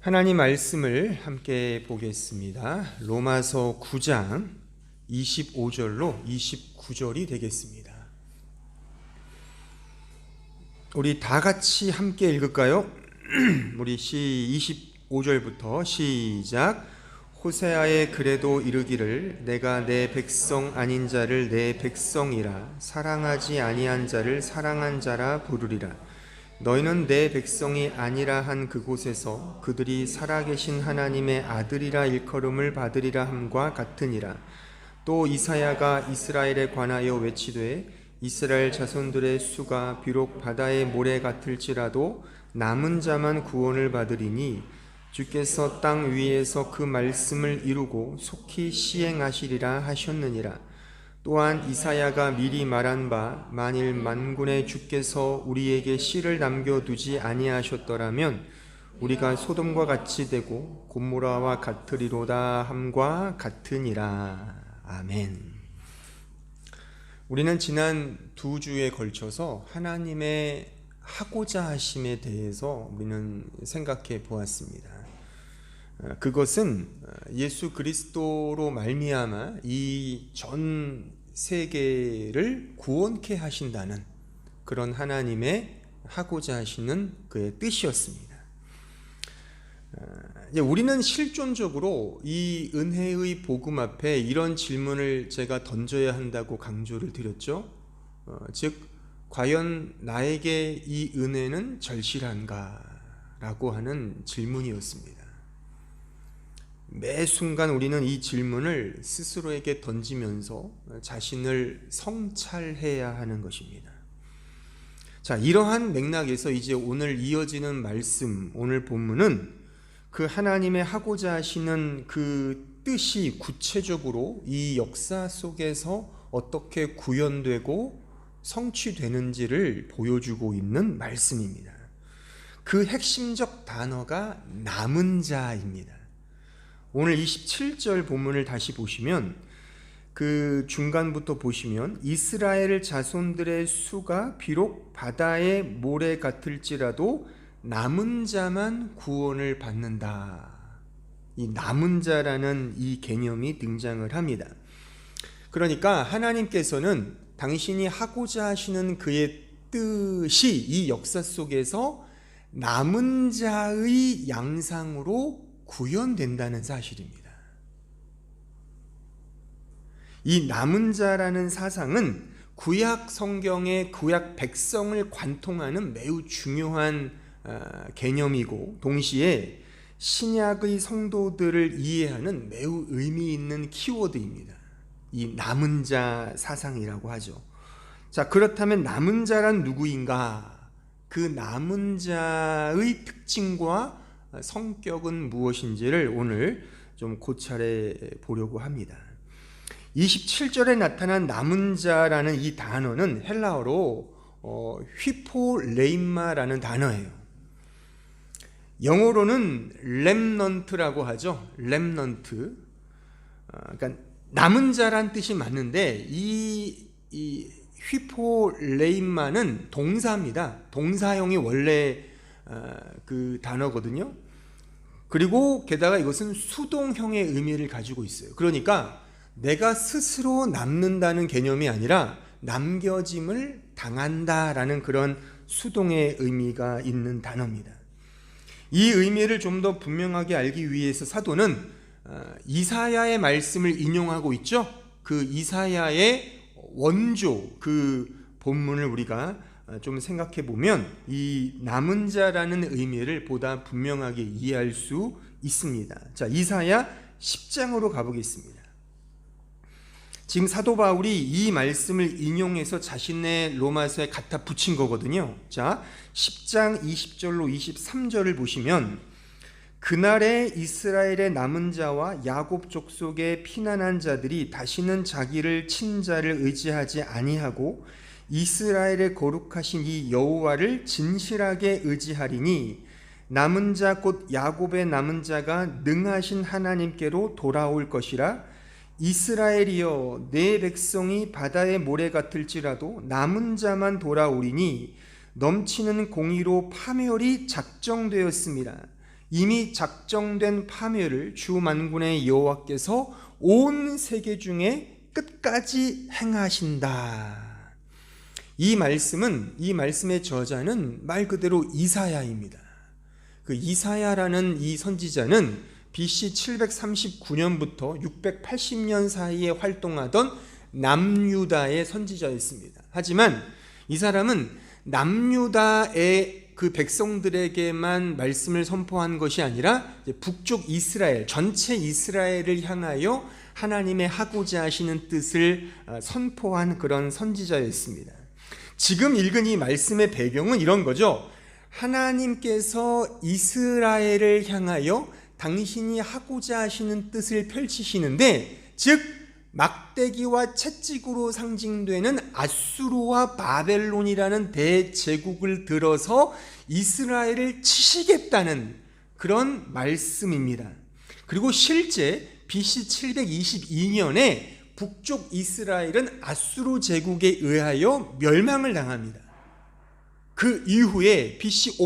하나님 말씀을 함께 보겠습니다. 로마서 9장 25절로 29절이 되겠습니다. 우리 다 같이 함께 읽을까요? 우리 25절부터 시작. 호세아의 글에도 이르기를 내가 내 백성 아닌 자를 내 백성이라 사랑하지 아니한 자를 사랑한 자라 부르리라. 너희는 내 백성이 아니라 한 그곳에서 그들이 살아계신 하나님의 아들이라 일컬음을 받으리라 함과 같으니라. 또 이사야가 이스라엘에 관하여 외치되 이스라엘 자손들의 수가 비록 바다의 모래 같을지라도 남은 자만 구원을 받으리니 주께서 땅 위에서 그 말씀을 이루고 속히 시행하시리라 하셨느니라. 또한 이사야가 미리 말한 바 만일 만군의 주께서 우리에게 씨를 남겨두지 아니하셨더라면 우리가 소돔과 같이 되고 고모라와 같으리로다 함과 같으니라. 아멘. 우리는 지난 두 주에 걸쳐서 하나님의 하고자 하심에 대해서 우리는 생각해 보았습니다. 그것은 예수 그리스도로 말미암아 이 전 세계를 구원케 하신다는 그런 하나님의 하고자 하시는 그의 뜻이었습니다. 우리는 실존적으로 이 은혜의 복음 앞에 이런 질문을 제가 던져야 한다고 강조를 드렸죠. 즉 과연 나에게 이 은혜는 절실한가? 라고 하는 질문이었습니다. 매 순간 우리는 이 질문을 스스로에게 던지면서 자신을 성찰해야 하는 것입니다. 자, 이러한 맥락에서 이제 오늘 이어지는 말씀, 오늘 본문은 그 하나님의 하고자 하시는 그 뜻이 구체적으로 이 역사 속에서 어떻게 구현되고 성취되는지를 보여주고 있는 말씀입니다. 그 핵심적 단어가 남은 자입니다. 오늘 27절 본문을 다시 보시면 그 중간부터 보시면 이스라엘 자손들의 수가 비록 바다의 모래 같을지라도 남은 자만 구원을 받는다. 이 남은 자라는 이 개념이 등장을 합니다. 그러니까 하나님께서는 당신이 하고자 하시는 그의 뜻이 이 역사 속에서 남은 자의 양상으로 구현된다는 사실입니다. 이 남은 자라는 사상은 구약 성경의 구약 백성을 관통하는 매우 중요한 개념이고 동시에 신약의 성도들을 이해하는 매우 의미 있는 키워드입니다. 이 남은 자 사상이라고 하죠. 자, 그렇다면 남은 자란 누구인가? 그 남은 자의 특징과 성격은 무엇인지를 오늘 좀 고찰해 보려고 합니다. 27절에 나타난 남은 자라는 이 단어는 헬라어로 휘포레임마라는 단어예요. 영어로는 렘넌트라고 하죠. 렘넌트. 그러니까 남은 자란 뜻이 맞는데 이 휘포레임마는 동사입니다. 동사형이 원래 그 단어거든요. 그리고 게다가 이것은 수동형의 의미를 가지고 있어요. 그러니까 내가 스스로 남는다는 개념이 아니라 남겨짐을 당한다라는 그런 수동의 의미가 있는 단어입니다. 이 의미를 좀 더 분명하게 알기 위해서 사도는 이사야의 말씀을 인용하고 있죠. 그 이사야의 원조 그 본문을 우리가 좀 생각해 보면 이 남은 자라는 의미를 보다 분명하게 이해할 수 있습니다. 자, 이사야 10장으로 가보겠습니다. 지금 사도 바울이 이 말씀을 인용해서 자신의 로마서에 갖다 붙인 거거든요. 자, 10장 20절로 23절을 보시면 그날에 이스라엘의 남은 자와 야곱 족속의 피난한 자들이 다시는 자기를 친 자를 의지하지 아니하고 이스라엘의 거룩하신 이 여호와를 진실하게 의지하리니 남은 자 곧 야곱의 남은 자가 능하신 하나님께로 돌아올 것이라. 이스라엘이여 내 백성이 바다의 모래 같을지라도 남은 자만 돌아오리니 넘치는 공의로 파멸이 작정되었습니다. 이미 작정된 파멸을 주 만군의 여호와께서 온 세계 중에 끝까지 행하신다. 이 말씀의 저자는 말 그대로 이사야입니다. 그 이사야라는 이 선지자는 BC 739년부터 680년 사이에 활동하던 남유다의 선지자였습니다. 하지만 이 사람은 남유다의 그 백성들에게만 말씀을 선포한 것이 아니라 북쪽 이스라엘, 전체 이스라엘을 향하여 하나님의 하고자 하시는 뜻을 선포한 그런 선지자였습니다. 지금 읽은 이 말씀의 배경은 이런 거죠. 하나님께서 이스라엘을 향하여 당신이 하고자 하시는 뜻을 펼치시는데, 즉 막대기와 채찍으로 상징되는 아수르와 바벨론이라는 대제국을 들어서 이스라엘을 치시겠다는 그런 말씀입니다. 그리고 실제 BC 722년에 북쪽 이스라엘은 아수르 제국에 의하여 멸망을 당합니다. 그 이후에 BC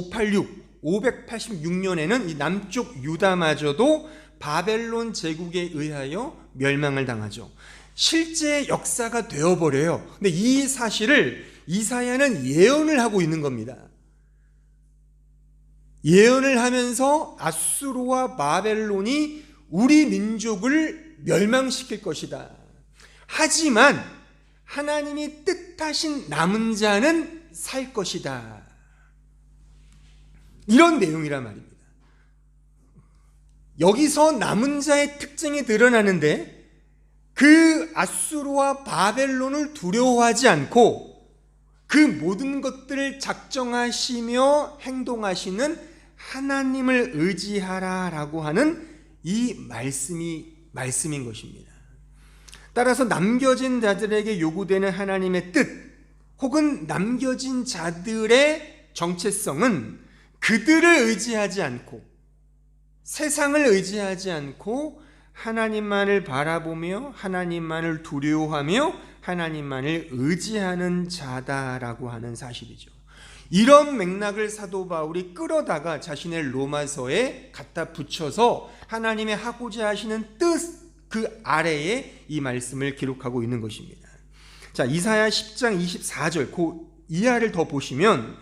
586년에는 이 남쪽 유다마저도 바벨론 제국에 의하여 멸망을 당하죠. 실제 역사가 되어버려요. 근데 이 사실을 이사야는 예언을 하고 있는 겁니다. 예언을 하면서 아수르와 바벨론이 우리 민족을 멸망시킬 것이다. 하지만 하나님이 뜻하신 남은 자는 살 것이다. 이런 내용이란 말입니다. 여기서 남은 자의 특징이 드러나는데, 그 아수르와 바벨론을 두려워하지 않고 그 모든 것들을 작정하시며 행동하시는 하나님을 의지하라라고 하는 이 말씀인 것입니다. 따라서 남겨진 자들에게 요구되는 하나님의 뜻, 혹은 남겨진 자들의 정체성은 그들을 의지하지 않고, 세상을 의지하지 않고 하나님만을 바라보며 하나님만을 두려워하며 하나님만을 의지하는 자다라고 하는 사실이죠. 이런 맥락을 사도 바울이 끌어다가 자신의 로마서에 갖다 붙여서 하나님의 하고자 하시는 뜻 그 아래에 이 말씀을 기록하고 있는 것입니다. 자, 이사야 10장 24절 그 이하를 더 보시면,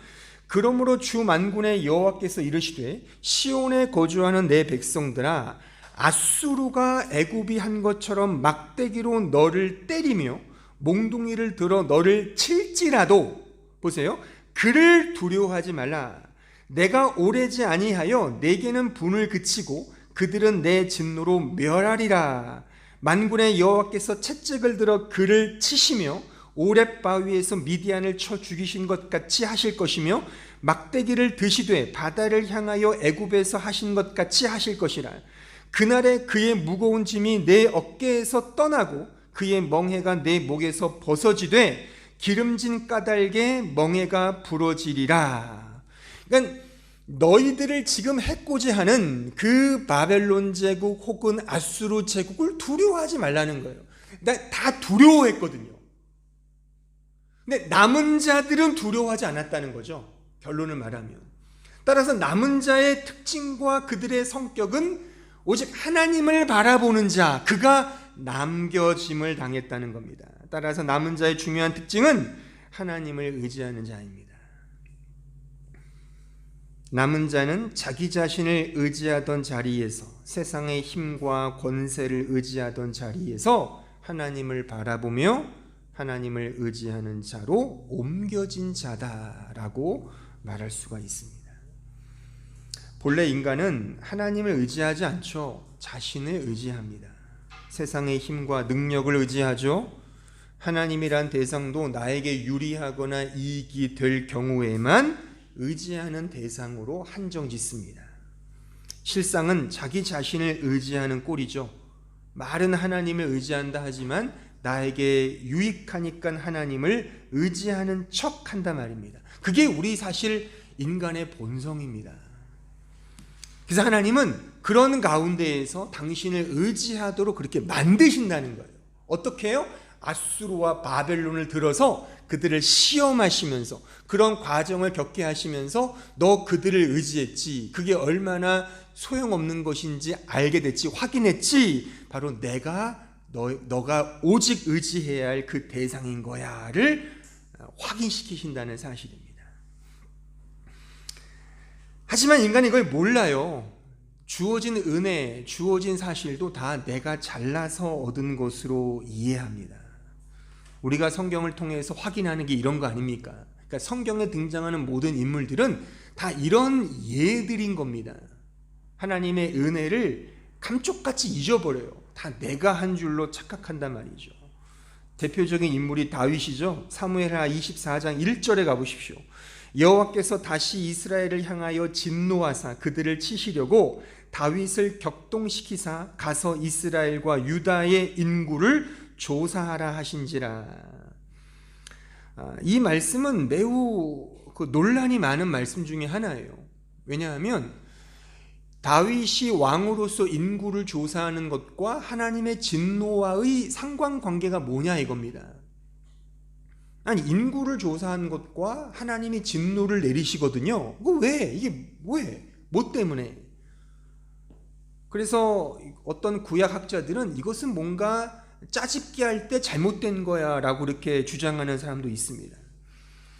그러므로 주 만군의 여호와께서 이르시되 시온에 거주하는 내 백성들아, 아수르가 애굽이 한 것처럼 막대기로 너를 때리며 몽둥이를 들어 너를 칠지라도, 보세요, 그를 두려워하지 말라. 내가 오래지 아니하여 내게는 분을 그치고 그들은 내 진노로 멸하리라. 만군의 여호와께서 채찍을 들어 그를 치시며 오랫바위에서 미디안을 쳐 죽이신 것 같이 하실 것이며 막대기를 드시되 바다를 향하여 애굽에서 하신 것 같이 하실 것이라. 그날에 그의 무거운 짐이 내 어깨에서 떠나고 그의 멍에가 내 목에서 벗어지되 기름진 까닭에 멍에가 부러지리라. 그러니까 너희들을 지금 해코지하는 그 바벨론 제국 혹은 아수르 제국을 두려워하지 말라는 거예요. 다 두려워했거든요. 근데 남은 자들은 두려워하지 않았다는 거죠. 결론을 말하면. 따라서 남은 자의 특징과 그들의 성격은 오직 하나님을 바라보는 자, 그가 남겨짐을 당했다는 겁니다. 따라서 남은 자의 중요한 특징은 하나님을 의지하는 자입니다. 남은 자는 자기 자신을 의지하던 자리에서, 세상의 힘과 권세를 의지하던 자리에서 하나님을 바라보며 하나님을 의지하는 자로 옮겨진 자다라고 말할 수가 있습니다. 본래 인간은 하나님을 의지하지 않죠. 자신을 의지합니다. 세상의 힘과 능력을 의지하죠. 하나님이란 대상도 나에게 유리하거나 이익이 될 경우에만 의지하는 대상으로 한정짓습니다. 실상은 자기 자신을 의지하는 꼴이죠. 말은 하나님을 의지한다 하지만 나에게 유익하니까 하나님을 의지하는 척 한단 말입니다. 그게 우리 사실 인간의 본성입니다. 그래서 하나님은 그런 가운데에서 당신을 의지하도록 그렇게 만드신다는 거예요. 어떻게 해요? 아수르와 바벨론을 들어서 그들을 시험하시면서 그런 과정을 겪게 하시면서 너 그들을 의지했지, 그게 얼마나 소용없는 것인지 알게 됐지, 확인했지, 바로 내가 너가 오직 의지해야 할 그 대상인 거야를 확인시키신다는 사실입니다. 하지만 인간이 이걸 몰라요. 주어진 은혜, 주어진 사실도 다 내가 잘나서 얻은 것으로 이해합니다. 우리가 성경을 통해서 확인하는 게 이런 거 아닙니까? 그러니까 성경에 등장하는 모든 인물들은 다 이런 예들인 겁니다. 하나님의 은혜를 감쪽같이 잊어버려요. 다 내가 한 줄로 착각한단 말이죠. 대표적인 인물이 다윗이죠. 사무엘하 24장 1절에 가보십시오. 여호와께서 다시 이스라엘을 향하여 진노하사 그들을 치시려고 다윗을 격동시키사 가서 이스라엘과 유다의 인구를 조사하라 하신지라. 이 말씀은 매우 논란이 많은 말씀 중에 하나예요. 왜냐하면 다윗이 왕으로서 인구를 조사하는 것과 하나님의 진노와의 상관관계가 뭐냐 이겁니다. 아니, 인구를 조사한 것과 하나님이 진노를 내리시거든요. 왜? 이게 왜? 뭐 때문에? 그래서 어떤 구약학자들은 이것은 뭔가 짜집기 할 때 잘못된 거야 라고 이렇게 주장하는 사람도 있습니다.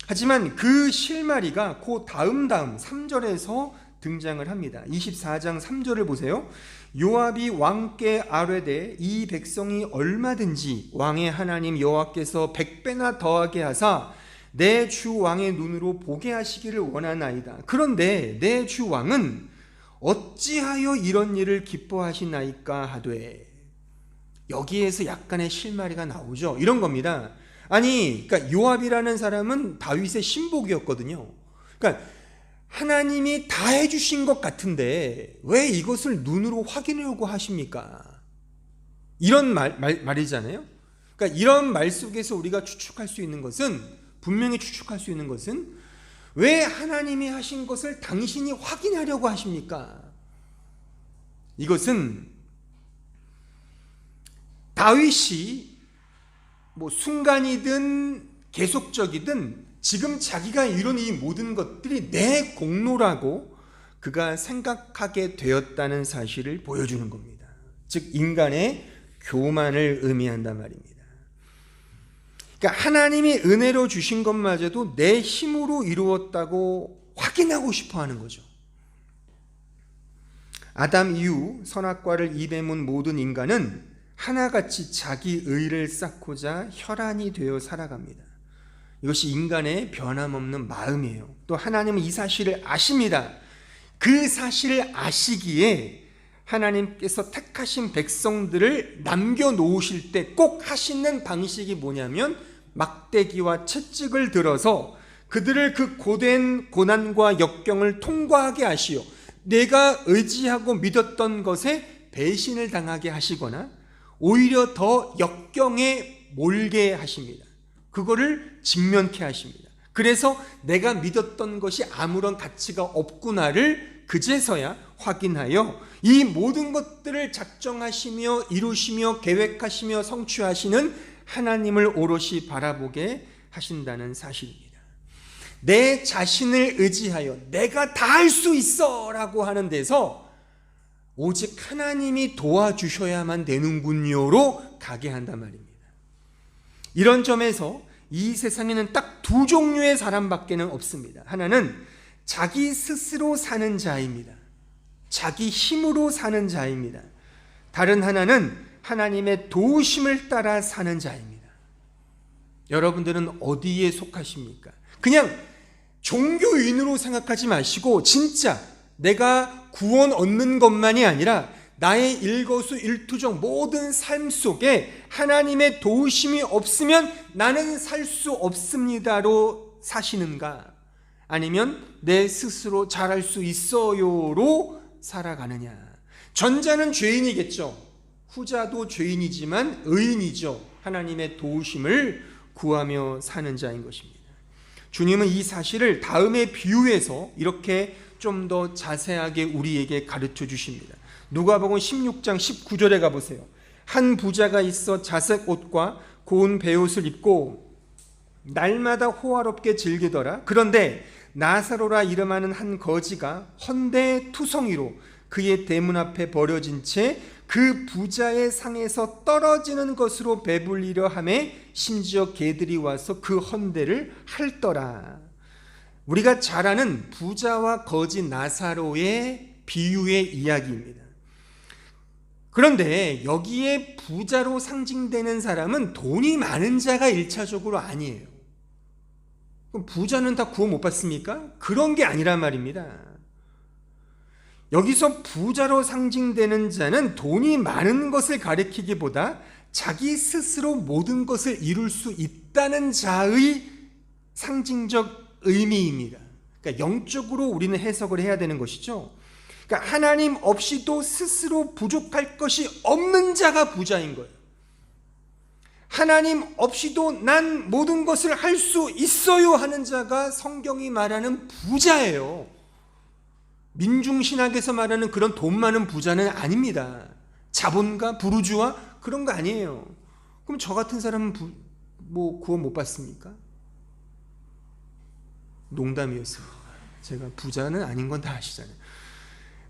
하지만 그 실마리가 그 다음 3절에서 등장을 합니다. 24장 3절을 보세요. 요압이 왕께 아뢰되 이 백성이 얼마든지 왕의 하나님 여호와께서 100배나 더하게 하사 내 주 왕의 눈으로 보게 하시기를 원하나이다. 그런데 내 주 왕은 어찌하여 이런 일을 기뻐하시나이까 하되, 여기에서 약간의 실마리가 나오죠. 이런 겁니다. 아니, 그러니까 요압이라는 사람은 다윗의 신복이었거든요. 그러니까 하나님이 다 해주신 것 같은데 왜 이것을 눈으로 확인하려고 하십니까? 이런 말이잖아요. 그러니까 이런 말 속에서 우리가 추측할 수 있는 것은, 분명히 추측할 수 있는 것은, 왜 하나님이 하신 것을 당신이 확인하려고 하십니까? 이것은 다윗이 순간이든 계속적이든 지금 자기가 이룬 이 모든 것들이 내 공로라고 그가 생각하게 되었다는 사실을 보여주는 겁니다. 즉 인간의 교만을 의미한단 말입니다. 그러니까 하나님이 은혜로 주신 것마저도 내 힘으로 이루었다고 확인하고 싶어 하는 거죠. 아담 이후 선악과를 입에 문 모든 인간은 하나같이 자기 의를 쌓고자 혈안이 되어 살아갑니다. 이것이 인간의 변함없는 마음이에요. 또 하나님은 이 사실을 아십니다. 그 사실을 아시기에 하나님께서 택하신 백성들을 남겨놓으실 때 꼭 하시는 방식이 뭐냐면 막대기와 채찍을 들어서 그들을 그 고된 고난과 역경을 통과하게 하시어 내가 의지하고 믿었던 것에 배신을 당하게 하시거나 오히려 더 역경에 몰게 하십니다. 그거를 직면케 하십니다. 그래서 내가 믿었던 것이 아무런 가치가 없구나를 그제서야 확인하여 이 모든 것들을 작정하시며 이루시며 계획하시며 성취하시는 하나님을 오롯이 바라보게 하신다는 사실입니다. 내 자신을 의지하여 내가 다 할 수 있어 라고 하는 데서 오직 하나님이 도와주셔야만 되는군요로 가게 한단 말입니다. 이런 점에서 이 세상에는 딱 두 종류의 사람밖에는 없습니다. 하나는 자기 스스로 사는 자입니다. 자기 힘으로 사는 자입니다. 다른 하나는 하나님의 도우심을 따라 사는 자입니다. 여러분들은 어디에 속하십니까? 그냥 종교인으로 생각하지 마시고 진짜 내가 구원 얻는 것만이 아니라 나의 일거수일투족 모든 삶 속에 하나님의 도우심이 없으면 나는 살 수 없습니다로 사시는가? 아니면 내 스스로 잘할 수 있어요로 살아가느냐? 전자는 죄인이겠죠. 후자도 죄인이지만 의인이죠. 하나님의 도우심을 구하며 사는 자인 것입니다. 주님은 이 사실을 다음의 비유에서 이렇게 좀 더 자세하게 우리에게 가르쳐 주십니다. 누가복음 16장 19절에 가보세요. 한 부자가 있어 자색 옷과 고운 베옷을 입고 날마다 호화롭게 즐기더라. 그런데 나사로라 이름하는 한 거지가 헌데 투성이로 그의 대문 앞에 버려진 채 그 부자의 상에서 떨어지는 것으로 배불리려 하매 심지어 개들이 와서 그 헌데를 핥더라. 우리가 잘 아는 부자와 거지 나사로의 비유의 이야기입니다. 그런데 여기에 부자로 상징되는 사람은 돈이 많은 자가 1차적으로 아니에요. 그럼 부자는 다 구원 못 받습니까? 그런 게 아니란 말입니다. 여기서 부자로 상징되는 자는 돈이 많은 것을 가리키기보다 자기 스스로 모든 것을 이룰 수 있다는 자의 상징적 의미입니다. 그러니까 영적으로 우리는 해석을 해야 되는 것이죠. 그러니까 하나님 없이도 스스로 부족할 것이 없는 자가 부자인 거예요. 하나님 없이도 난 모든 것을 할 수 있어요 하는 자가 성경이 말하는 부자예요. 민중신학에서 말하는 그런 돈 많은 부자는 아닙니다. 자본가, 부르주아 그런 거 아니에요. 그럼 저 같은 사람은 구원 못 받습니까? 농담이었습니다. 제가 부자는 아닌 건 다 아시잖아요.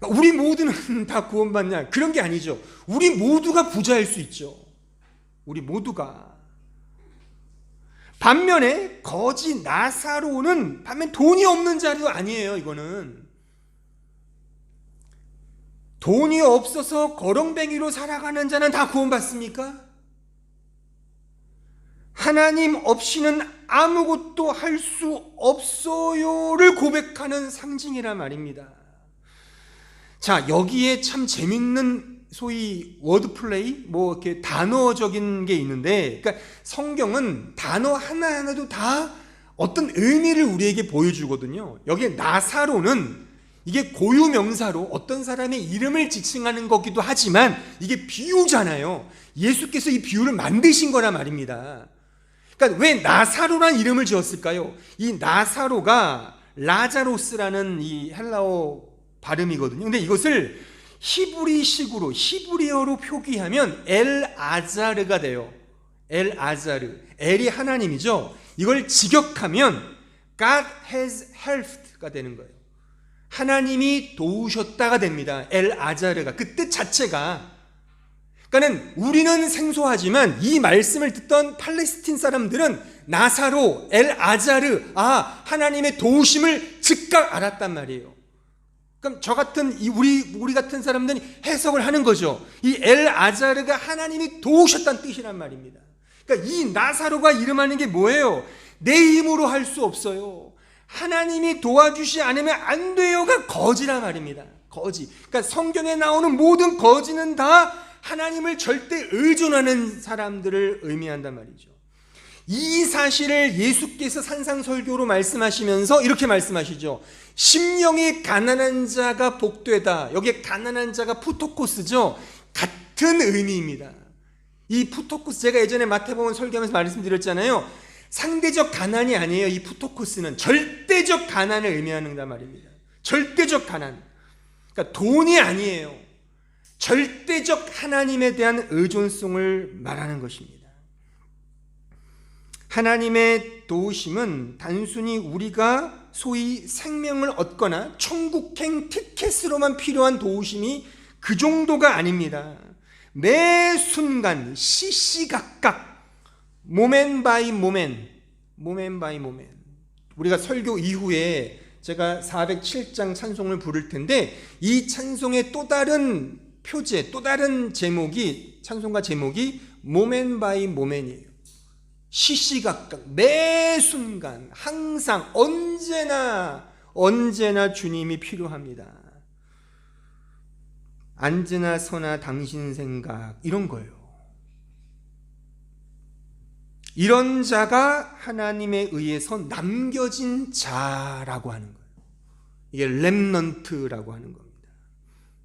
우리 모두는 다 구원받냐? 그런 게 아니죠. 우리 모두가 부자일 수 있죠. 우리 모두가. 반면에 거지 나사로는 반면 돈이 없는 자도 아니에요. 이거는 돈이 없어서 거렁뱅이로 살아가는 자는 다 구원받습니까? 하나님 없이는 아무것도 할 수 없어요를 고백하는 상징이란 말입니다. 자, 여기에 참 재밌는 소위 워드플레이, 이렇게 단어적인 게 있는데, 그러니까 성경은 단어 하나하나도 다 어떤 의미를 우리에게 보여주거든요. 여기에 나사로는 이게 고유명사로 어떤 사람의 이름을 지칭하는 거기도 하지만 이게 비유잖아요. 예수께서 이 비유를 만드신 거란 말입니다. 그러니까 왜 나사로란 이름을 지었을까요? 이 나사로가 라자로스라는 이 헬라어 발음이거든요. 근데 이것을 히브리식으로 히브리어로 표기하면 엘아자르가 돼요. 엘아자르. 엘이 하나님이죠. 이걸 직역하면 God has helped가 되는 거예요. 하나님이 도우셨다가 됩니다. 엘아자르가. 그 뜻 자체가. 그러니까는 우리는 생소하지만 이 말씀을 듣던 팔레스틴 사람들은 나사로, 엘아자르, 하나님의 도우심을 즉각 알았단 말이에요. 그럼 저 같은 우리 같은 사람들이 해석을 하는 거죠. 이 엘아자르가 하나님이 도우셨다는 뜻이란 말입니다. 그러니까 이 나사로가 이름하는 게 뭐예요? 내 힘으로 할 수 없어요. 하나님이 도와주시 않으면 안 돼요가 거지란 말입니다. 거지. 그러니까 성경에 나오는 모든 거지는 다 하나님을 절대 의존하는 사람들을 의미한단 말이죠. 이 사실을 예수께서 산상설교로 말씀하시면서 이렇게 말씀하시죠. 심령이 가난한 자가 복되다. 여기에 가난한 자가 푸토코스죠. 같은 의미입니다. 이 푸토코스, 제가 예전에 마태복음 설교하면서 말씀드렸잖아요. 상대적 가난이 아니에요. 이 푸토코스는 절대적 가난을 의미하는 말입니다. 절대적 가난. 그러니까 돈이 아니에요. 절대적 하나님에 대한 의존성을 말하는 것입니다. 하나님의 도우심은 단순히 우리가 소위 생명을 얻거나 천국행 티켓으로만 필요한 도우심이 그 정도가 아닙니다. 매 순간 시시각각 모멘 바이 모멘 우리가 설교 이후에 제가 407장 찬송을 부를 텐데 이 찬송의 또 다른 표제, 또 다른 제목이 찬송가 제목이 모멘 바이 모멘이에요. 시시각각 매 순간 항상 언제나 주님이 필요합니다. 앉으나 서나 당신 생각 이런 거예요. 이런 자가 하나님에 의해서 남겨진 자라고 하는 거예요. 이게 렘넌트라고 하는 겁니다.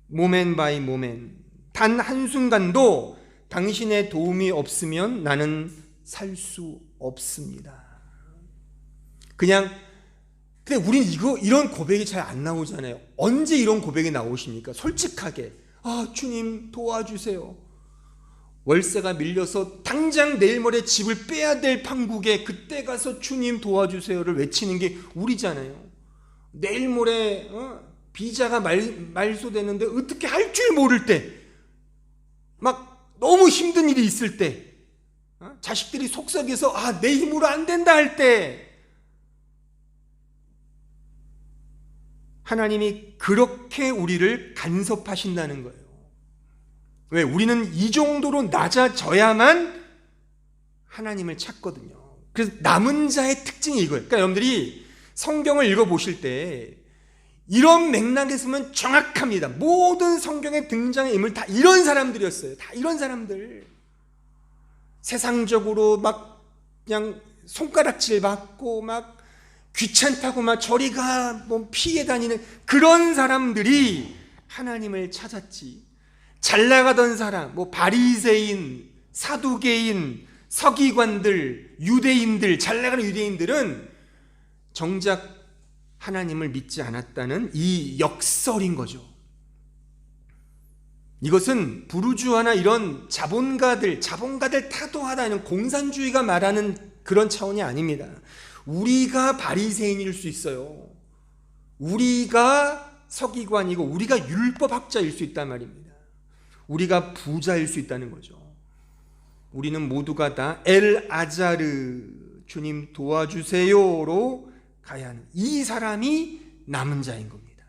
모멘 바이 모멘. 단 한순간도 당신의 도움이 없으면 나는 살 수 없습니다. 근데 우린 이런 고백이 잘 안 나오잖아요. 언제 이런 고백이 나오십니까? 솔직하게. 주님 도와주세요. 월세가 밀려서 당장 내일 모레 집을 빼야 될 판국에 그때 가서 주님 도와주세요를 외치는 게 우리잖아요. 내일 모레 비자가 말소되는데 어떻게 할 줄 모를 때, 막 너무 힘든 일이 있을 때, 자식들이 속썩여서 내 힘으로 안 된다 할 때, 하나님이 그렇게 우리를 간섭하신다는 거예요. 왜? 우리는 이 정도로 낮아져야만 하나님을 찾거든요. 그래서 남은 자의 특징이 이거예요. 그러니까 여러분들이 성경을 읽어보실 때 이런 맥락에서는 정확합니다. 모든 성경에 등장한 인물 다 이런 사람들이었어요. 다 이런 사람들. 세상적으로 막 그냥 손가락질 받고 막 귀찮다고 막 저리 가 뭐 피해 다니는 그런 사람들이 하나님을 찾았지. 잘 나가던 사람, 뭐 바리새인, 사두개인, 서기관들, 유대인들, 잘 나가는 유대인들은 정작 하나님을 믿지 않았다는 이 역설인 거죠. 이것은 부르주아나 이런 자본가들 타도하다 이런 공산주의가 말하는 그런 차원이 아닙니다. 우리가 바리새인일 수 있어요. 우리가 서기관이고 우리가 율법학자일 수 있단 말입니다. 우리가 부자일 수 있다는 거죠. 우리는 모두가 다 엘아자르, 주님 도와주세요로 가야 하는 이 사람이 남은 자인 겁니다.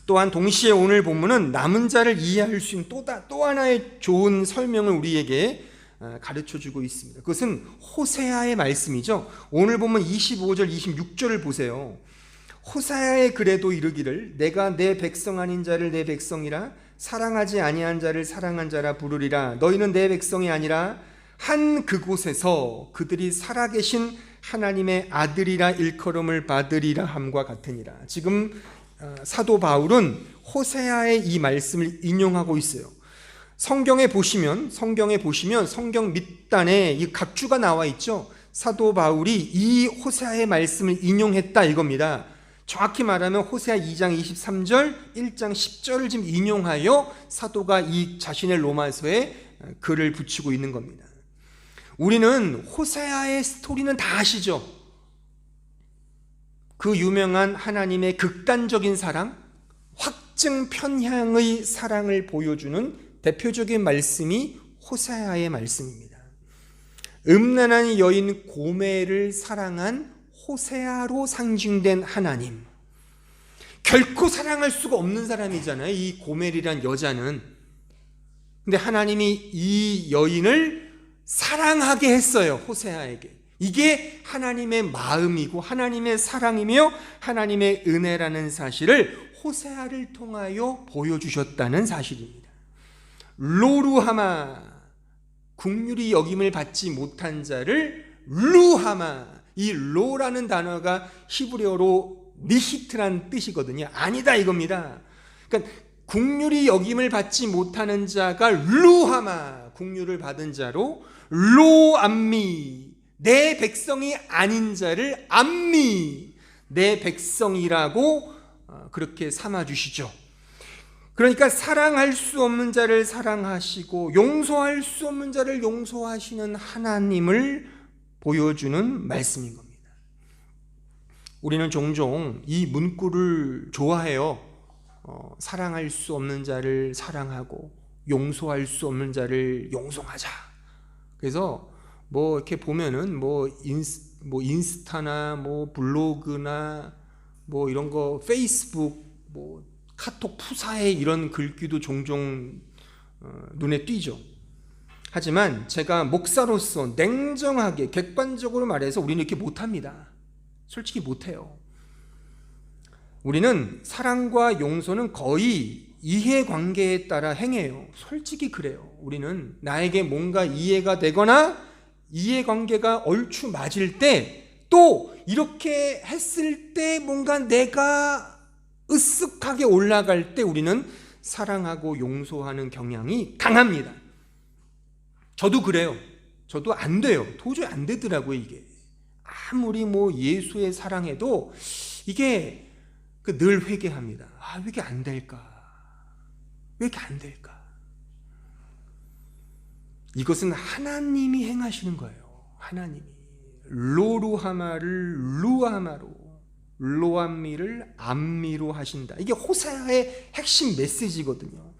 또한 동시에 오늘 본문은 남은 자를 이해할 수 있는 또 하나의 좋은 설명을 우리에게 가르쳐주고 있습니다. 그것은 호세아의 말씀이죠. 오늘 본문 25절 26절을 보세요. 호세아의 글에도 이르기를 내가 내 백성 아닌 자를 내 백성이라 사랑하지 아니한 자를 사랑한 자라 부르리라. 너희는 내 백성이 아니라 한 그곳에서 그들이 살아계신 하나님의 아들이라 일컬음을 받으리라 함과 같으니라. 지금 사도 바울은 호세아의 이 말씀을 인용하고 있어요. 성경에 보시면 성경 밑단에 이 각주가 나와 있죠. 사도 바울이 이 호세아의 말씀을 인용했다 이겁니다. 정확히 말하면 호세아 2장 23절, 1장 10절을 지금 인용하여 사도가 이 자신의 로마서에 글을 붙이고 있는 겁니다. 우리는 호세아의 스토리는 다 아시죠? 그 유명한 하나님의 극단적인 사랑, 확증 편향의 사랑을 보여주는 대표적인 말씀이 호세아의 말씀입니다. 음란한 여인 고멜을 사랑한 호세아로 상징된 하나님. 결코 사랑할 수가 없는 사람이잖아요, 이 고멜이란 여자는. 근데 하나님이 이 여인을 사랑하게 했어요, 호세아에게. 이게 하나님의 마음이고 하나님의 사랑이며 하나님의 은혜라는 사실을 호세아를 통하여 보여주셨다는 사실입니다. 로루하마, 긍휼히 여김을 받지 못한 자를 루하마, 이 로라는 단어가 히브리어로 니히트란 뜻이거든요. 아니다 이겁니다. 그러니까 긍휼히 여김을 받지 못하는 자가 루하마, 긍휼을 받은 자로, 로암미, 내 백성이 아닌 자를 암미, 내 백성이라고 그렇게 삼아주시죠. 그러니까 사랑할 수 없는 자를 사랑하시고 용서할 수 없는 자를 용서하시는 하나님을 보여주는 말씀인 겁니다. 우리는 종종 이 문구를 좋아해요. 사랑할 수 없는 자를 사랑하고 용서할 수 없는 자를 용서하자. 그래서 뭐 이렇게 보면은 뭐 인스타나 뭐 블로그나 뭐 이런 거, 페이스북, 뭐 카톡 푸사에 이런 글귀도 종종 눈에 띄죠. 하지만 제가 목사로서 냉정하게 객관적으로 말해서 우리는 이렇게 못합니다. 솔직히 못해요. 우리는 사랑과 용서는 거의 이해관계에 따라 행해요. 솔직히 그래요. 우리는 나에게 뭔가 이해가 되거나 이해관계가 얼추 맞을 때, 또 이렇게 했을 때 뭔가 내가 으쓱하게 올라갈 때 우리는 사랑하고 용서하는 경향이 강합니다. 저도 그래요. 저도 안 돼요. 도저히 안 되더라고요. 이게 아무리 뭐 예수의 사랑해도 이게 늘 회개합니다. 왜 이렇게 안 될까? 왜 이렇게 안 될까? 이것은 하나님이 행하시는 거예요. 하나님이 로루하마를 루하마로, 로암미를 암미로 하신다. 이게 호세아의 핵심 메시지거든요.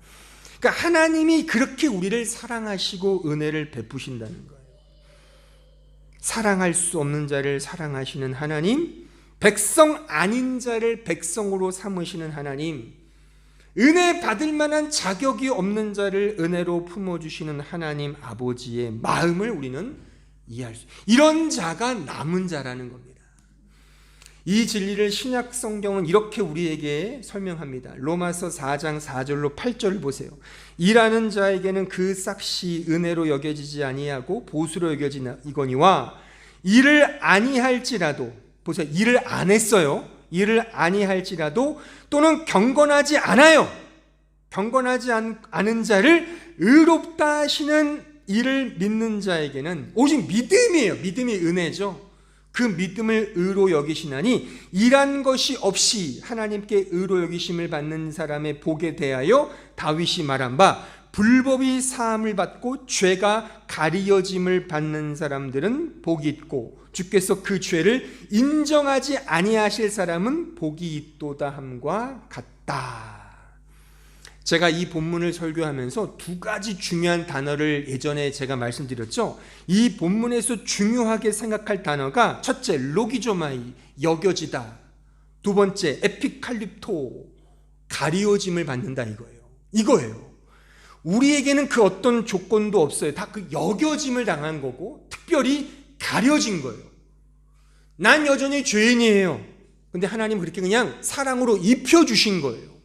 그러니까 하나님이 그렇게 우리를 사랑하시고 은혜를 베푸신다는 거예요. 사랑할 수 없는 자를 사랑하시는 하나님, 백성 아닌 자를 백성으로 삼으시는 하나님, 은혜 받을 만한 자격이 없는 자를 은혜로 품어주시는 하나님 아버지의 마음을 우리는 이해할 수, 이런 자가 남은 자라는 겁니다. 이 진리를 신약 성경은 이렇게 우리에게 설명합니다. 로마서 4장 4절로 8절을 보세요. 일하는 자에게는 그 삭시 은혜로 여겨지지 아니하고 보수로 여겨지거니와 일을 아니할지라도, 보세요, 일을 안 했어요. 일을 아니할지라도 또는 경건하지 않아요. 경건하지 않은 자를 의롭다 하시는 이를 믿는 자에게는 오직 믿음이에요. 믿음이 은혜죠. 그 믿음을 의로 여기시나니 일한 것이 없이 하나님께 의로 여기심을 받는 사람의 복에 대하여 다윗이 말한 바, 불법이 사함을 받고 죄가 가리어짐을 받는 사람들은 복이 있고 주께서 그 죄를 인정하지 아니하실 사람은 복이 있도다 함과 같다. 제가 이 본문을 설교하면서 두 가지 중요한 단어를 예전에 제가 말씀드렸죠. 이 본문에서 중요하게 생각할 단어가 첫째, 로기조마이, 여겨지다. 두 번째, 에피칼립토, 가리워짐을 받는다, 이거예요. 우리에게는 그 어떤 조건도 없어요. 다 그 여겨짐을 당한 거고 특별히 가려진 거예요. 난 여전히 죄인이에요. 근데 하나님 그렇게 그냥 사랑으로 입혀주신 거예요.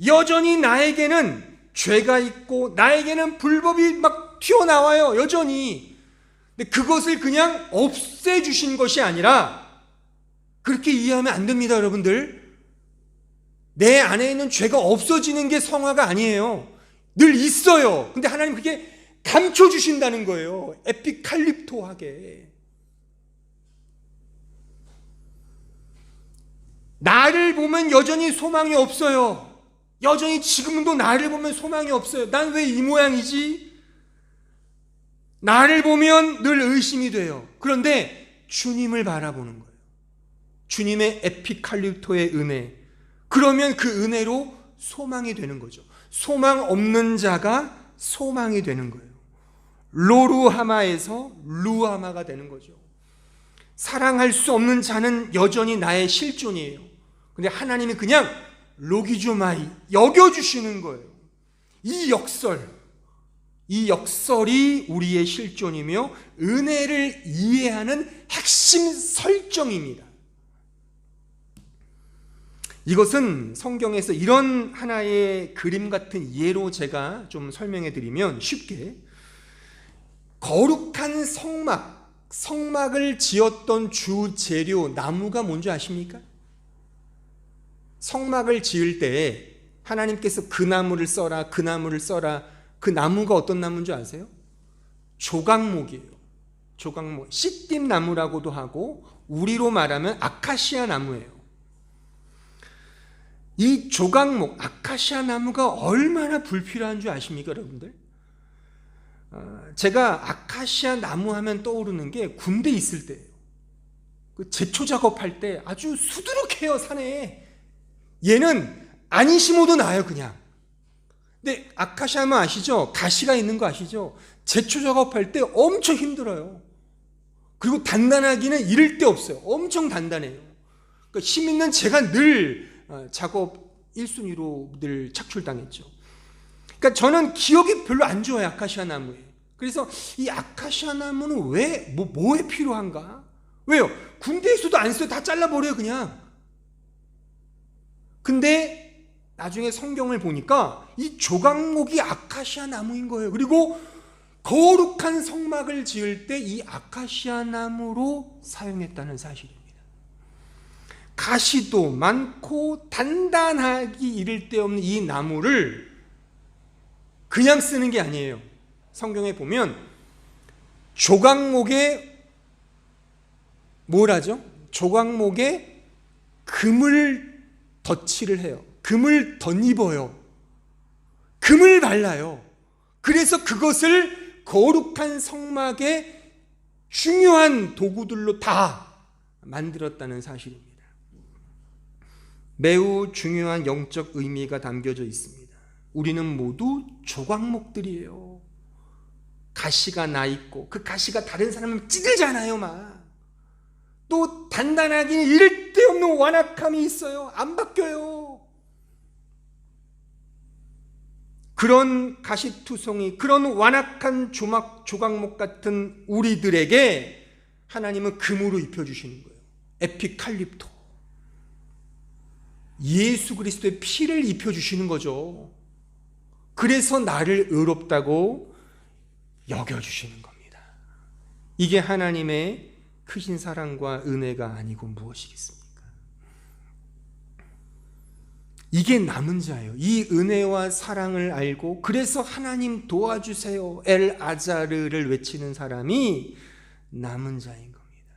여전히 나에게는 죄가 있고 나에게는 불법이 막 튀어나와요, 여전히. 근데 그것을 그냥 없애주신 것이 아니라, 그렇게 이해하면 안 됩니다, 여러분들. 내 안에 있는 죄가 없어지는 게 성화가 아니에요. 늘 있어요. 근데 하나님 그게 감춰주신다는 거예요. 에피칼립토하게. 나를 보면 여전히 소망이 없어요. 여전히 지금도 나를 보면 소망이 없어요. 난 왜 이 모양이지? 나를 보면 늘 의심이 돼요. 그런데 주님을 바라보는 거예요. 주님의 에피칼립토의 은혜. 그러면 그 은혜로 소망이 되는 거죠. 소망 없는 자가 소망이 되는 거예요. 로루하마에서 루하마가 되는 거죠. 사랑할 수 없는 자는 여전히 나의 실존이에요. 근데 하나님이 그냥 로기조마이, 여겨주시는 거예요. 이 역설이 우리의 실존이며 은혜를 이해하는 핵심 설정입니다. 이것은 성경에서 이런 하나의 그림 같은 예로 제가 좀 설명해 드리면 쉽게, 거룩한 성막을 지었던 주 재료 나무가 뭔지 아십니까? 성막을 지을 때 하나님께서 그 나무를 써라, 그 나무를 써라. 그 나무가 어떤 나무인 줄 아세요? 조각목이에요. 조각목, 씨띠 나무라고도 하고 우리로 말하면 아카시아 나무예요. 이 조각목, 아카시아 나무가 얼마나 불필요한 줄 아십니까, 여러분들? 제가 아카시아 나무 하면 떠오르는 게 군대 있을 때예요. 그 제초 작업할 때 아주 수두룩해요, 산에. 얘는 안 심어도 나요, 그냥. 근데 아카시아 나무 아시죠? 가시가 있는 거 아시죠? 제초 작업할 때 엄청 힘들어요. 그리고 단단하기는 이를 데 없어요. 엄청 단단해요. 그러니까 힘 있는 제가 늘 작업 1순위로 늘 착출당했죠. 그러니까 저는 기억이 별로 안 좋아요, 아카시아 나무에. 그래서 이 아카시아 나무는 왜, 뭐에 필요한가? 왜요? 군대에서도 안 써요. 다 잘라버려요, 그냥. 근데 나중에 성경을 보니까 이 조각목이 아카시아 나무인 거예요. 그리고 거룩한 성막을 지을 때 이 아카시아 나무로 사용했다는 사실입니다. 가시도 많고 단단하기 이를 데 없는 이 나무를 그냥 쓰는 게 아니에요. 성경에 보면 조각목에 뭘 하죠? 조각목에 금을 덧칠을 해요. 금을 덧입어요. 금을 발라요. 그래서 그것을 거룩한 성막의 중요한 도구들로 다 만들었다는 사실입니다. 매우 중요한 영적 의미가 담겨져 있습니다. 우리는 모두 조각목들이에요. 가시가 나 있고 그 가시가 다른 사람을 찌들잖아요. 막 또 단단하게 이를 데 없는 완악함이 있어요. 안 바뀌어요. 그런 가시투성이, 그런 완악한 조각목 같은 우리들에게 하나님은 금으로 입혀주시는 거예요. 에피칼립토, 예수 그리스도의 피를 입혀주시는 거죠. 그래서 나를 의롭다고 여겨주시는 겁니다. 이게 하나님의 크신 사랑과 은혜가 아니고 무엇이겠습니까? 이게 남은 자예요. 이 은혜와 사랑을 알고 그래서 하나님 도와주세요 엘 아자르를 외치는 사람이 남은 자인 겁니다.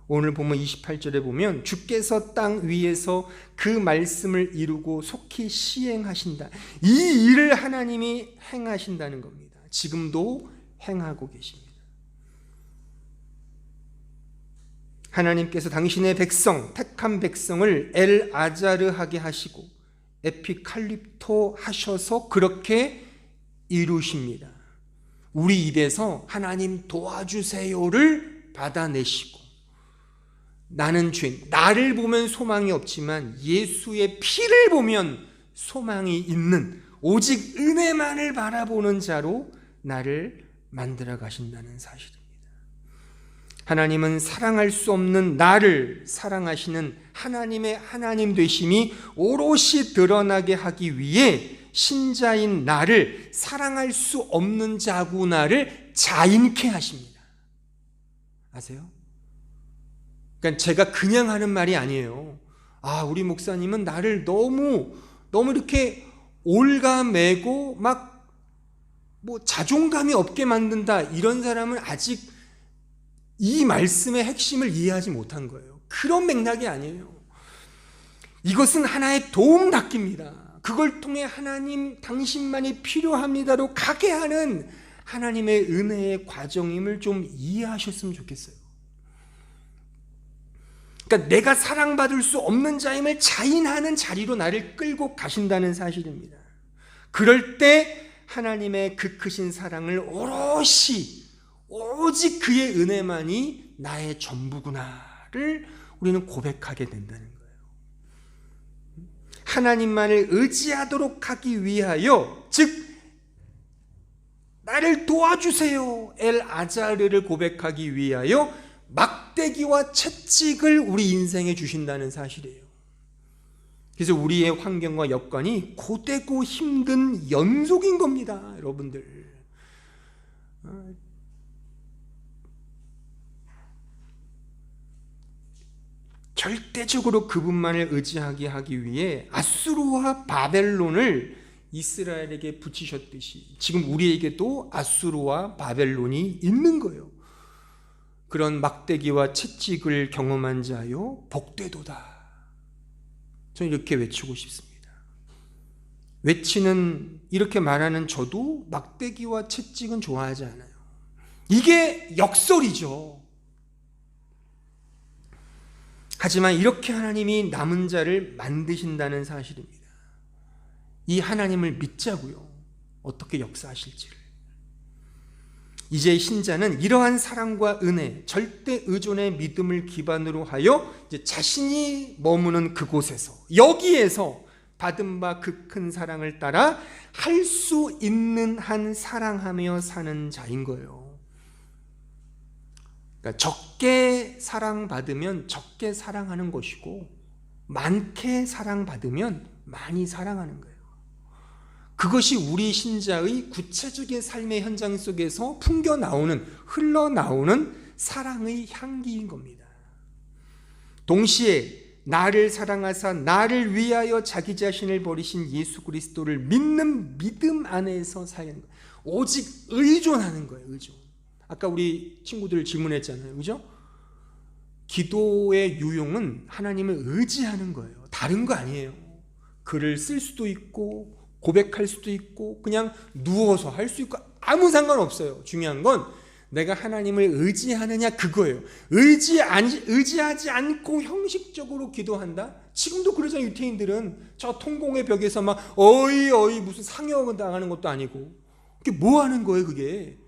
오늘 보면 28절에 보면 주께서 땅 위에서 그 말씀을 이루고 속히 시행하신다. 이 일을 하나님이 행하신다는 겁니다. 지금도 행하고 계십니다. 하나님께서 당신의 백성, 택한 백성을 엘 아자르하게 하시고 에피칼립토 하셔서 그렇게 이루십니다. 우리 입에서 하나님 도와주세요를 받아내시고, 나는 죄인, 나를 보면 소망이 없지만 예수의 피를 보면 소망이 있는, 오직 은혜만을 바라보는 자로 나를 만들어 가신다는 사실입니다. 하나님은 사랑할 수 없는 나를 사랑하시는 하나님의 하나님 되심이 오롯이 드러나게 하기 위해 신자인 나를 사랑할 수 없는 자구나를 자인케 하십니다. 아세요? 그러니까 제가 그냥 하는 말이 아니에요. 우리 목사님은 나를 너무 이렇게 올가매고 막 자존감이 없게 만든다, 이런 사람은 아직 이 말씀의 핵심을 이해하지 못한 거예요. 그런 맥락이 아니에요. 이것은 하나의 도움닫기입니다. 그걸 통해 하나님 당신만이 필요합니다로 가게 하는 하나님의 은혜의 과정임을 좀 이해하셨으면 좋겠어요. 그러니까 내가 사랑받을 수 없는 자임을 자인하는 자리로 나를 끌고 가신다는 사실입니다. 그럴 때 하나님의 그 크신 사랑을 오롯이 오직 그의 은혜만이 나의 전부구나를 우리는 고백하게 된다는 거예요. 하나님만을 의지하도록 하기 위하여, 즉 나를 도와주세요 엘 아자르를 고백하기 위하여 막대기와 채찍을 우리 인생에 주신다는 사실이에요. 그래서 우리의 환경과 여건이 고되고 힘든 연속인 겁니다. 여러분들, 절대적으로 그분만을 의지하게 하기 위해 아수르와 바벨론을 이스라엘에게 붙이셨듯이 지금 우리에게도 아수르와 바벨론이 있는 거예요. 그런 막대기와 채찍을 경험한 자요 복되도다. 저는 이렇게 외치고 싶습니다. 이렇게 말하는 저도 막대기와 채찍은 좋아하지 않아요. 이게 역설이죠. 하지만 이렇게 하나님이 남은 자를 만드신다는 사실입니다. 이 하나님을 믿자고요. 어떻게 역사하실지를. 이제 신자는 이러한 사랑과 은혜, 절대 의존의 믿음을 기반으로 하여 이제 자신이 머무는 그곳에서, 여기에서 받은 바 그 큰 사랑을 따라 할 수 있는 한 사랑하며 사는 자인 거예요. 그러니까 적게 사랑받으면 적게 사랑하는 것이고, 많게 사랑받으면 많이 사랑하는 거예요. 그것이 우리 신자의 구체적인 삶의 현장 속에서 흘러나오는 사랑의 향기인 겁니다. 동시에 나를 사랑하사 나를 위하여 자기 자신을 버리신 예수 그리스도를 믿는 믿음 안에서 사는 거예요. 오직 의존하는 거예요. 의존. 아까 우리 친구들 질문했잖아요. 그죠? 기도의 유용은 하나님을 의지하는 거예요. 다른 거 아니에요. 글을 쓸 수도 있고 고백할 수도 있고 그냥 누워서 할 수 있고 아무 상관없어요. 중요한 건 내가 하나님을 의지하느냐 그거예요. 의지하지 않고 형식적으로 기도한다? 지금도 그러잖아요. 유태인들은 저 통공의 벽에서 막 어이 무슨 상여 당하는 것도 아니고 그게 뭐 하는 거예요 그게?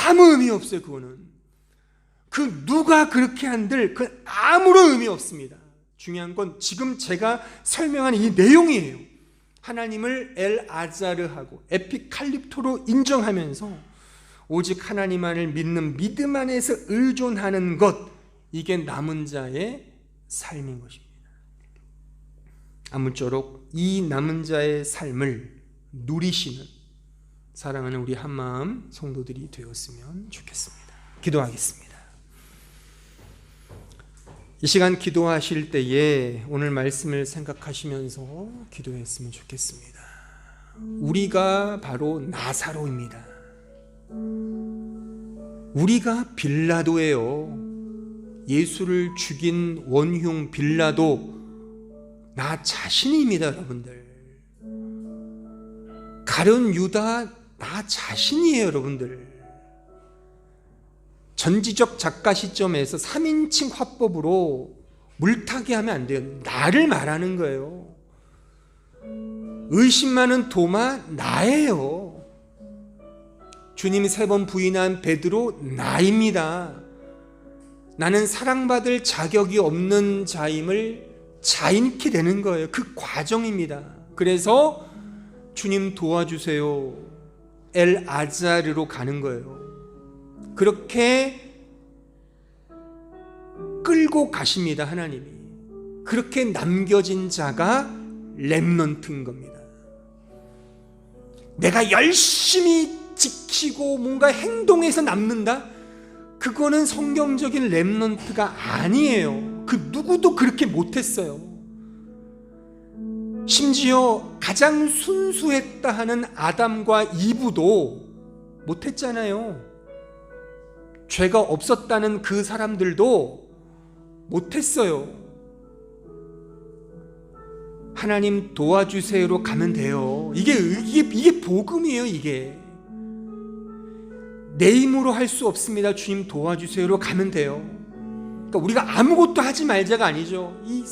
아무 의미 없어요. 그거는 누가 그렇게 한들 그 아무런 의미 없습니다. 중요한 건 지금 제가 설명한 이 내용이에요. 하나님을 엘아자르하고 에피칼립토로 인정하면서 오직 하나님만을 믿는 믿음 안에서 의존하는 것, 이게 남은 자의 삶인 것입니다. 아무쪼록 이 남은 자의 삶을 누리시는 사랑하는 우리 한마음 성도들이 되었으면 좋겠습니다. 기도하겠습니다. 이 시간 기도하실 때에 오늘 말씀을 생각하시면서 기도했으면 좋겠습니다. 우리가 바로 나사로입니다. 우리가 빌라도예요. 예수를 죽인 원흉 빌라도 나 자신입니다. 여러분들, 가룟 유다 나 자신이에요. 여러분들, 전지적 작가 시점에서 3인칭 화법으로 물타기 하면 안 돼요. 나를 말하는 거예요. 의심 많은 도마 나예요. 주님이 3번 부인한 베드로 나입니다. 나는 사랑받을 자격이 없는 자임을 자인케 되는 거예요. 그 과정입니다. 그래서 주님 도와주세요, 엘아자르로 가는 거예요. 그렇게 끌고 가십니다. 하나님이. 그렇게 남겨진 자가 렘넌트인 겁니다. 내가 열심히 지키고 뭔가 행동해서 남는다? 그거는 성경적인 렘넌트가 아니에요. 그 누구도 그렇게 못했어요. 심지어 가장 순수했다 하는 아담과 이브도 못했잖아요. 죄가 없었다는 그 사람들도 못했어요. 하나님 도와주세요로 가면 돼요. 이게 복음이에요. 이게 내 힘으로 할 수 없습니다. 주님 도와주세요로 가면 돼요. 그러니까 우리가 아무것도 하지 말자가 아니죠. 이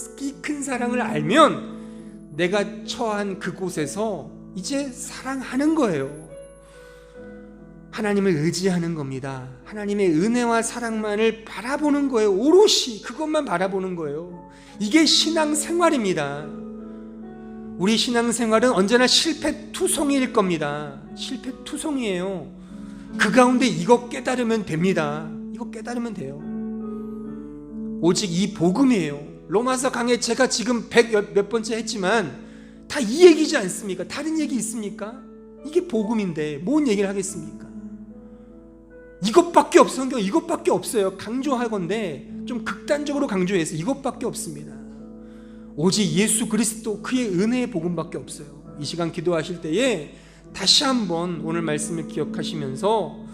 큰 사랑을 알면 내가 처한 그곳에서 이제 사랑하는 거예요. 하나님을 의지하는 겁니다. 하나님의 은혜와 사랑만을 바라보는 거예요. 오롯이 그것만 바라보는 거예요. 이게 신앙생활입니다. 우리 신앙생활은 언제나 실패투성이일 겁니다. 실패투성이에요. 그 가운데 이거 깨달으면 됩니다. 이거 깨달으면 돼요. 오직 이 복음이에요. 로마서 강해 제가 지금 100 몇 번째 했지만 다 이 얘기지 않습니까? 다른 얘기 있습니까? 이게 복음인데 뭔 얘기를 하겠습니까? 이것밖에 없어. 성경 이것밖에 없어요. 강조하건대 좀 극단적으로 강조해서 이것밖에 없습니다. 오직 예수 그리스도 그의 은혜의 복음밖에 없어요. 이 시간 기도하실 때에 다시 한번 오늘 말씀을 기억하시면서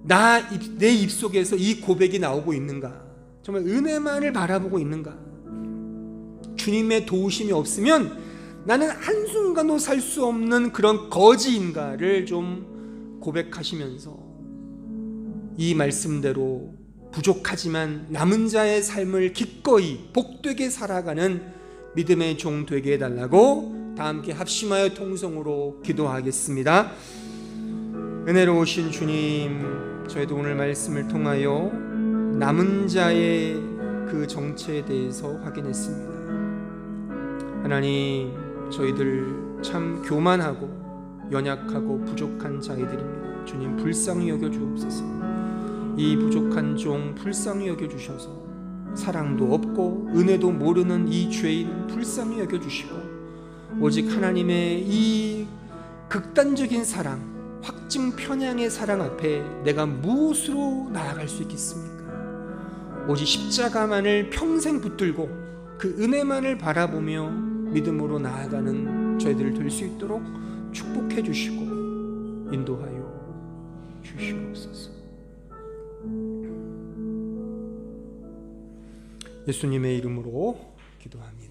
내 입속에서 이 고백이 나오고 있는가? 정말 은혜만을 바라보고 있는가? 주님의 도우심이 없으면 나는 한순간도 살 수 없는 그런 거지인가를 좀 고백하시면서 이 말씀대로 부족하지만 남은 자의 삶을 기꺼이 복되게 살아가는 믿음의 종 되게 해달라고 다 함께 합심하여 통성으로 기도하겠습니다. 은혜로우신 주님, 저희도 오늘 말씀을 통하여 남은 자의 그 정체에 대해서 확인했습니다. 하나님, 저희들 참 교만하고 연약하고 부족한 자이들입니다. 주님 불쌍히 여겨 주옵소서. 이 부족한 종 불쌍히 여겨 주셔서 사랑도 없고 은혜도 모르는 이 죄인 불쌍히 여겨 주시고 오직 하나님의 이 극단적인 사랑, 확증 편향의 사랑 앞에 내가 무엇으로 나아갈 수 있겠습니까? 오직 십자가만을 평생 붙들고 그 은혜만을 바라보며 믿음으로 나아가는 저희들 될 수 있도록 축복해 주시고 인도하여 주시옵소서. 예수님의 이름으로 기도합니다.